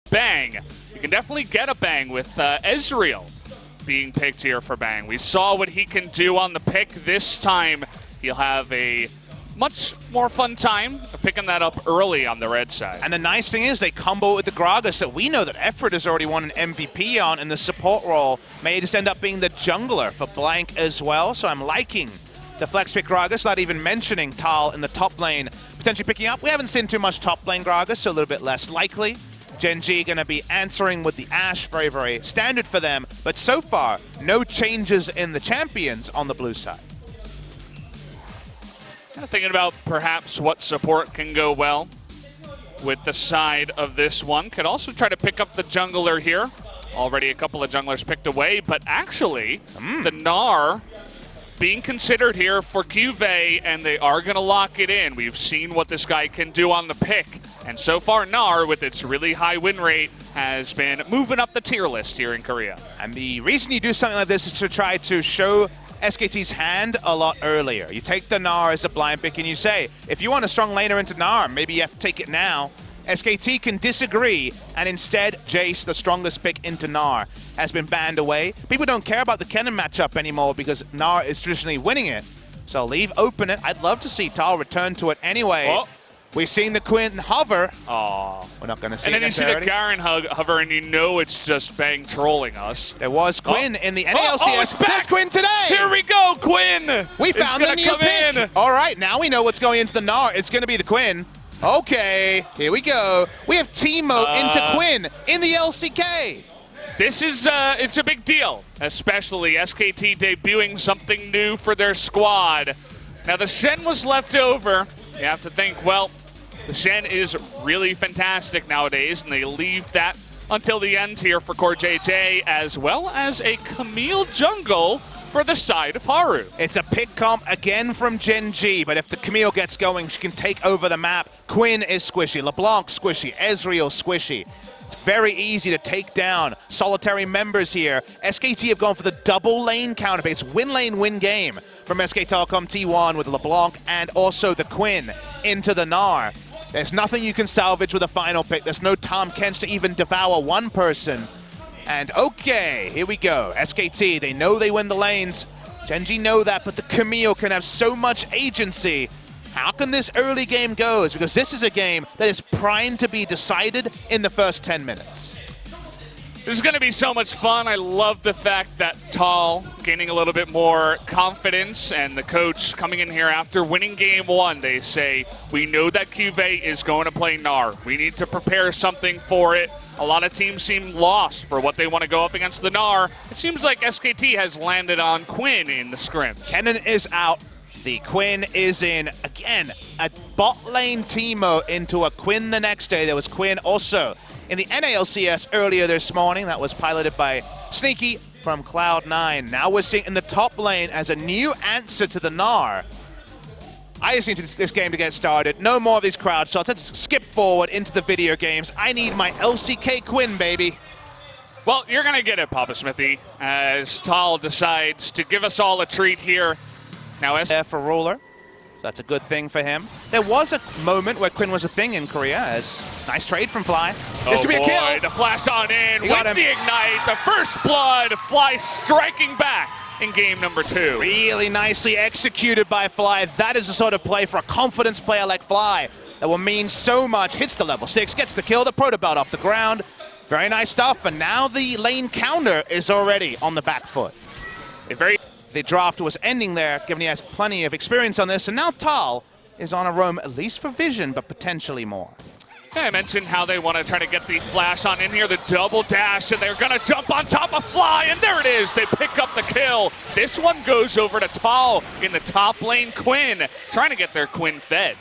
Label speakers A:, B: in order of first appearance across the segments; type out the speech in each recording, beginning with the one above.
A: Bang. You can definitely get a Bang with Ezreal being picked here for Bang. We saw what he can do on the pick. This time, he'll have a much more fun time of picking that up early on the red side.
B: And the nice thing is they combo with the Gragas that we know that Effort has already won an MVP on, and the support role may just end up being the jungler for Blank as well. So I'm liking the flex pick Gragas, not even mentioning Tal in the top lane potentially picking up. We haven't seen too much top lane Gragas, so a little bit less likely. Gen G going to be answering with the Ashe, very, very standard for them. But so far, no changes in the champions on the blue side.
A: Kind of thinking about perhaps what support can go well with the side of this one. Could also try to pick up the jungler here. Already a couple of junglers picked away, but actually the Gnar being considered here for QV, and they are going to lock it in. We've seen what this guy can do on the pick, and so far Gnar, with its really high win rate, has been moving up the tier list here in Korea.
B: And the reason you do something like this is to try to show SKT's hand a lot earlier. You take the Gnar as a blind pick and you say, if you want a strong laner into Gnar, maybe you have to take it now. SKT can disagree, and instead Jace, the strongest pick into Gnar, has been banned away. People don't care about the Kennen matchup anymore because Gnar is traditionally winning it. So leave open it. I'd love to see Tal return to it anyway.
A: Oh.
B: We've seen the Quinn hover.
A: Oh,
B: we're not going to see it.
A: And then you see the Garen hover, and you know it's just Bang trolling us.
B: There was Quinn in the NALCS. There's Quinn today.
A: Here we go, Quinn.
B: We found the new pick. All right, now we know what's going into the Gnar. It's going to be the Quinn. Okay, here we go. We have Teemo into Quinn in the LCK.
A: This is, it's a big deal, especially SKT debuting something new for their squad. Now the Shen was left over. You have to think, well, the Shen is really fantastic nowadays, and they leave that until the end here for Core JJ, as well as a Camille jungle for the side of Haru.
B: It's a pick comp again from Gen G, but if the Camille gets going, she can take over the map. Quinn is squishy, LeBlanc squishy, Ezreal squishy. It's very easy to take down solitary members here. SKT have gone for the double lane counterpick. Win lane, win game from SK Telecom T1 with LeBlanc and also the Quinn into the Gnar. There's nothing you can salvage with a final pick. There's no Tom Kench to even devour one person. And okay, here we go. SKT, they know they win the lanes. Gen G know that, but the Camille can have so much agency. How can this early game go? Because this is a game that is primed to be decided in the first 10 minutes.
A: This is going to be so much fun. I love the fact that Tal gaining a little bit more confidence, and the coach coming in here after winning game one. They say, we know that QV is going to play Gnar. We need to prepare something for it. A lot of teams seem lost for what they want to go up against the Gnar. It seems like SKT has landed on Quinn in the scrims.
B: Kennen is out. The Quinn is in. Again, a bot lane Teemo into a Quinn the next day. There was Quinn also in the NALCS earlier this morning. That was piloted by Sneaky from Cloud9. Now we're seeing in the top lane as a new answer to the Gnar. I just need this game to get started. No more of these crowd shots. Let's skip forward into the video games. I need my LCK Quinn, baby.
A: Well, you're going to get it, Papa Smithy, as Tal decides to give us all a treat here. Now,
B: there for Ruler. That's a good thing for him. There was a moment where Quinn was a thing in Korea, as nice trade from Fly. This could be a kill.
A: The flash on in with the ignite. The first blood. Fly striking back in game number 2.
B: Really nicely executed by Fly. That is the sort of play for a confidence player like Fly that will mean so much. Hits the level 6, gets the kill, the proto belt off the ground. Very nice stuff, and now the lane counter is already on the back foot. The draft was ending there, given he has plenty of experience on this, and now Tal is on a roam, at least for vision, but potentially more.
A: Yeah, I mentioned how they want to try to get the flash on in here, the double dash, and they're going to jump on top of Fly, and there it is. They pick up the kill. This one goes over to Tal in the top lane. Quinn trying to get their Quinn fed.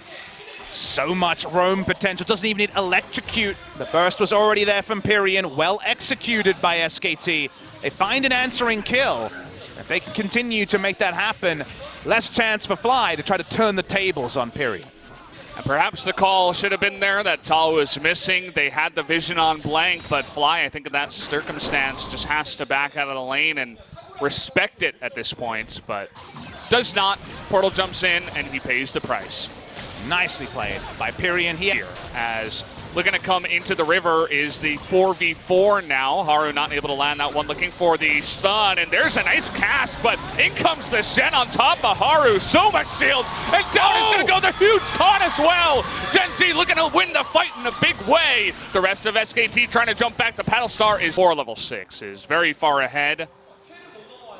B: So much roam potential. Doesn't even need electrocute. The burst was already there from Pyrian. Well executed by SKT. They find an answering kill. If they can continue to make that happen, less chance for Fly to try to turn the tables on Pyrian.
A: And perhaps the call should have been there that Tal was missing. They had the vision on Blank, but Fly, I think in that circumstance, just has to back out of the lane and respect it at this point, but does not. Portal jumps in, and he pays the price.
B: Nicely played by Pyrian here.
A: As looking to come into the river is the 4v4 now. Haru not able to land that one, looking for the stun, and there's a nice cast, but in comes the Shen on top of Haru. So much shields, and down is going to go the huge taunt as well. Gen Z looking to win the fight in a big way. The rest of SKT trying to jump back. The Paddle Star is 4 level 6, is very far ahead.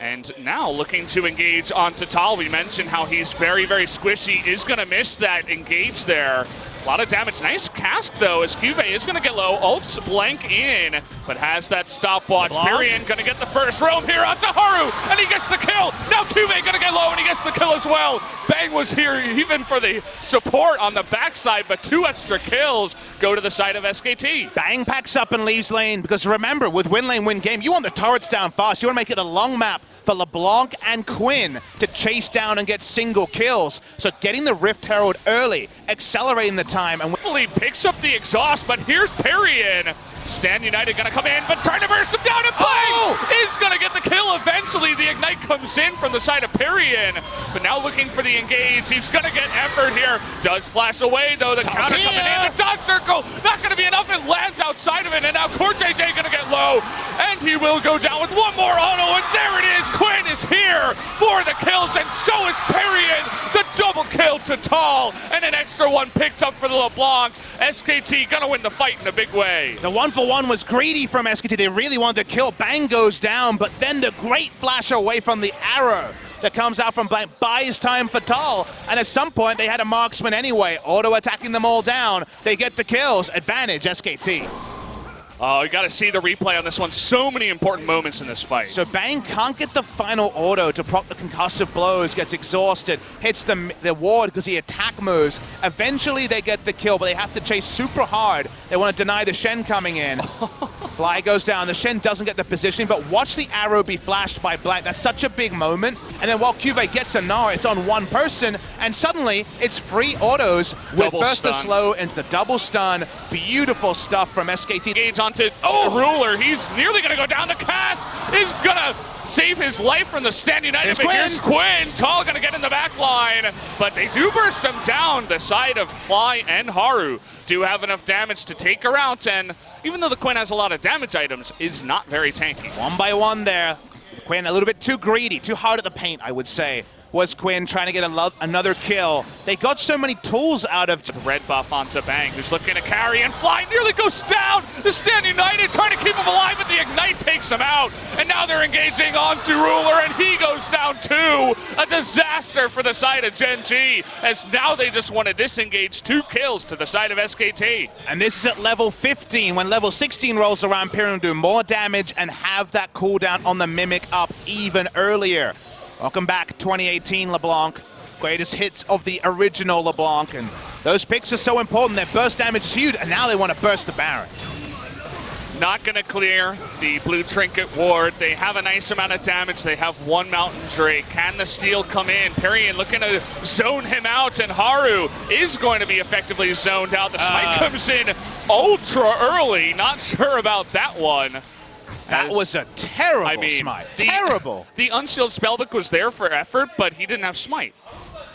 A: And now looking to engage on Total. We mentioned how he's very, very squishy. Is going to miss that engage there. A lot of damage. Nice cast, though, as Cuvée is going to get low. Ults blank in, but has that stopwatch. Pyrian going to get the first roam here onto Haru, and he gets the kill. Now Cuvée going to get low, and he gets the kill as well. Bang was here even for the support on the backside, but 2 extra kills go to the side of SKT.
B: Bang packs up and leaves lane, because remember, with win lane, win game, you want the turrets down fast. You want to make it a long map for LeBlanc and Quinn to chase down and get single kills. So getting the Rift Herald early, accelerating the time. And
A: hopefully picks up the exhaust, but here's Pyrian. Stand United gonna come in, but trying to burst him down, and Bang is gonna get the kill eventually. The Ignite comes in from the side of Pyrian, but now looking for the engage. He's gonna get effort here. Does flash away though, the counter coming in, the dodge circle, not gonna be enough, it lands outside of it, and now JJ gonna get low, and he will go down with one more auto, and there it is. Quinn is here for the kills, and so is Pyrian. The double kill to Tal, and an extra one picked up for the LeBlanc. SKT gonna win the fight in a big way.
B: The 1-for-1 was greedy from SKT. They really wanted to kill. Bang goes down, but then the great flash away from the arrow that comes out from Bang buys time for Tal. And at some point, they had a marksman anyway, auto-attacking them all down. They get the kills. Advantage, SKT.
A: Oh, you got to see the replay on this one. So many important moments in this fight.
B: So Bang can't get the final auto to proc the concussive blows, gets exhausted, hits the ward because he attack moves. Eventually they get the kill, but they have to chase super hard. They want to deny the Shen coming in. Fly goes down. The Shen doesn't get the positioning, but watch the arrow be flashed by Blank. That's such a big moment. And then while Cuvée gets a Gnar, it's on one person, and suddenly it's free autos with burst the slow into the double stun. Beautiful stuff from SKT.
A: Engage onto Ruler. He's nearly going to go down. The cast is going to save his life from the Stand United. But here's Quinn. Tal going to get in the back line, but they do burst him down. The side of Fly and Haru do have enough damage to take her out, and even though the Quinn has a lot of damage items, is not very tanky.
B: One by one there. Quinn a little bit too greedy, too hard at the paint, I would say. Was Quinn trying to get another kill. They got so many tools out of...
A: Red buff onto Bang, who's looking to carry, and Fly nearly goes down. The Stand United trying to keep him alive, but the Ignite takes him out. And now they're engaging onto Ruler, and he goes down too. A disaster for the side of Gen G, as now they just want to disengage. 2 kills to the side of SKT.
B: And this is at level 15. When level 16 rolls around, Pyrian will do more damage and have that cooldown on the Mimic up even earlier. Welcome back, 2018 LeBlanc. Greatest hits of the original LeBlanc, and those picks are so important. Their burst damage is huge, and now they want to burst the Baron.
A: Not going to clear the blue trinket ward. They have a nice amount of damage. They have 1 Mountain Drake. Can the steal come in? Pyrian looking to zone him out, and Haru is going to be effectively zoned out. The smite comes in ultra early. Not sure about that one.
B: That was a terrible smite. Terrible.
A: The unsealed spellbook was there for effort, but he didn't have smite.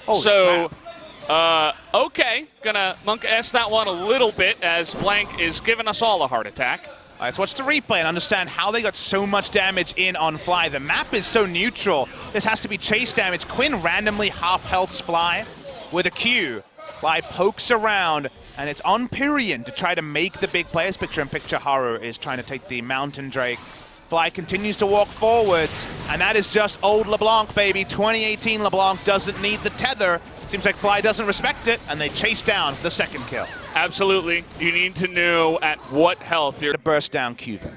B: Holy
A: so, okay. Gonna Monk S that one a little bit as Blank is giving us all a heart attack.
B: Let's watch the replay and understand how they got so much damage in on Fly. The map is so neutral. This has to be chase damage. Quinn randomly half healths Fly with a Q. Fly pokes around, and it's on Pyrian to try to make the big players. Picture-in-picture Haru is trying to take the Mountain Drake. Fly continues to walk forwards, and that is just old LeBlanc, baby. 2018 LeBlanc doesn't need the tether. Seems like Fly doesn't respect it, and they chase down for the second kill.
A: Absolutely. You need to know at what health you're...
B: To burst down Cuvée.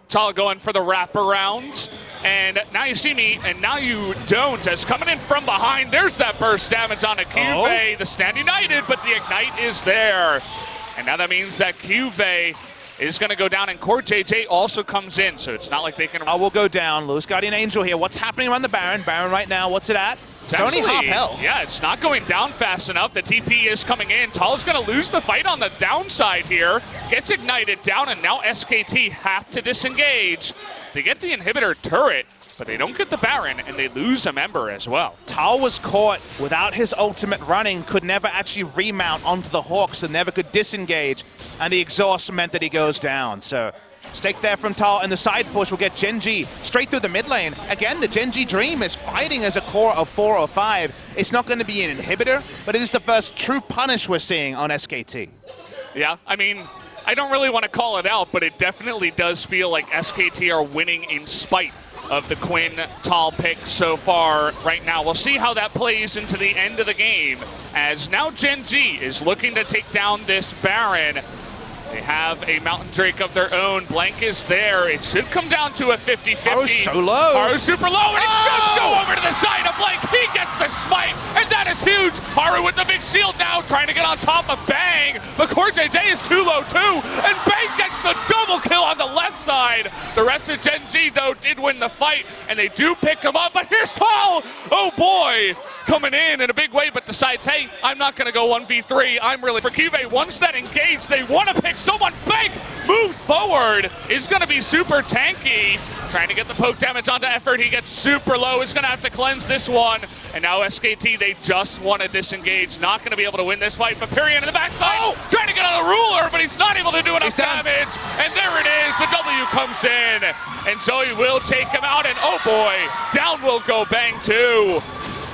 A: Tal going for the wraparound, and now you see me, and now you don't, as coming in from behind, there's that burst damage on a Cuvée. The Stand United, but the Ignite is there. And now that means that Cuvée is going to go down, and Core JJ also comes in, so it's not like they can...
B: Will go down. Lewis Guardian Angel here. What's happening around the Baron? Baron right now, what's it at? It's only half health.
A: Yeah, it's not going down fast enough. The TP is coming in. Tal's going to lose the fight on the downside here. Gets ignited down, and now SKT have to disengage. They get the inhibitor turret. but they don't get the Baron, and they lose a member as well.
B: Tal was caught without his ultimate running, could never actually remount onto the Hawk, so never could disengage, and the exhaust meant that he goes down. So stake there from Tal, and the side push will get Gen G straight through the mid lane. Again, the Gen G Dream is fighting as a core of 4 or 5. It's not going to be an inhibitor, but it is the first true punish we're seeing on SKT.
A: Yeah, I mean, I don't really want to call it out, but it definitely does feel like SKT are winning in spite of the Quinn Tal pick so far right now. We'll see how that plays into the end of the game, as now Gen G is looking to take down this Baron. They have a Mountain Drake of their own. Blank is there. It should come down to a 50-50.
B: Haru's so low.
A: Haru's super low, and it does go over to the side of Blank. He gets the smite, and that is huge. Haru with the big shield now, trying to get on top of Bang. But Corjay Day is too low too, and Bang gets the double kill on the left side. The rest of Gen G, though, did win the fight, and they do pick him up. But here's Tal. Oh boy. Coming in a big way, but decides, hey, I'm not going to go 1v3. I'm really for Kive. Once that engaged, they want to pick someone. Big moves forward, is going to be super tanky. Trying to get the poke damage onto Effort. He gets super low. Is going to have to cleanse this one. And now SKT, they just want to disengage. Not going to be able to win this fight. But Pyrian in the backside, trying to get on a ruler, but he's not able to do enough damage. And there it is. The W comes in. And Zoe will take him out. And oh boy, down will go Bang too.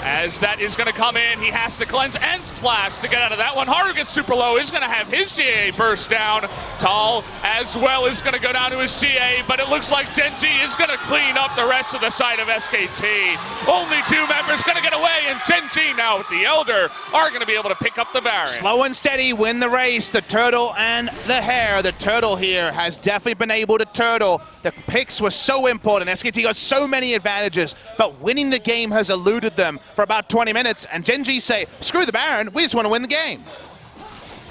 A: As that is going to come in, he has to cleanse and splash to get out of that one. Haru gets super low, is going to have his GA burst down. Tal as well is going to go down to his GA, but it looks like Gen G is going to clean up the rest of the side of SKT. Only 2 members going to get away, and Gen G now with the Elder are going to be able to pick up the Baron.
B: Slow and steady win the race. The turtle and the hare. The turtle here has definitely been able to turtle. The picks were so important. SKT got so many advantages, but winning the game has eluded them for about 20 minutes, and Gen G say, screw the Baron, we just want to win the game.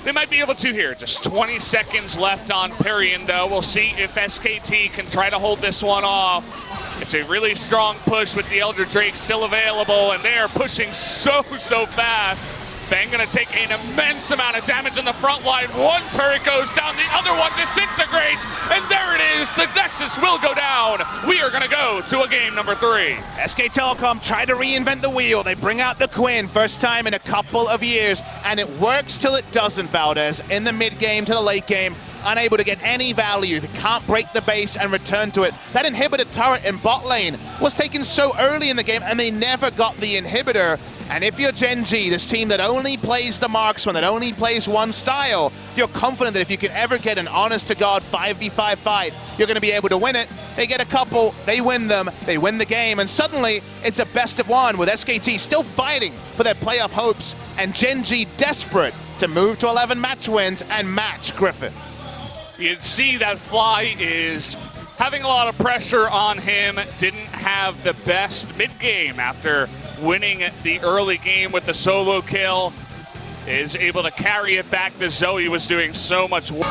A: They might be able to here. Just 20 seconds left on Pyrian, though. We'll see if SKT can try to hold this one off. It's a really strong push with the Elder Drake still available, and they are pushing so fast. Bang gonna take an immense amount of damage in the front line. One turret goes down, the other one disintegrates, and there it is. The Nexus will go down. We are gonna go to a game number 3.
B: SK Telecom tried to reinvent the wheel. They bring out the Quinn, first time in a couple of years, and it works till it doesn't, Valdez. In the mid game to the late game, unable to get any value. They can't break the base and return to it. That inhibitor turret in bot lane was taken so early in the game, and they never got the inhibitor. And if you're Gen G, this team that only plays the marksman, that only plays one style, you're confident that if you can ever get an honest-to-God 5v5 fight, you're going to be able to win it. They get a couple, they win them, they win the game, and suddenly it's a best-of-1 with SKT still fighting for their playoff hopes, and Gen G desperate to move to 11 match wins and match Griffin.
A: You can see that Fly is having a lot of pressure on him. Didn't have the best mid-game after winning the early game with the solo kill. Is able to carry it back. The Zoe was doing so much work.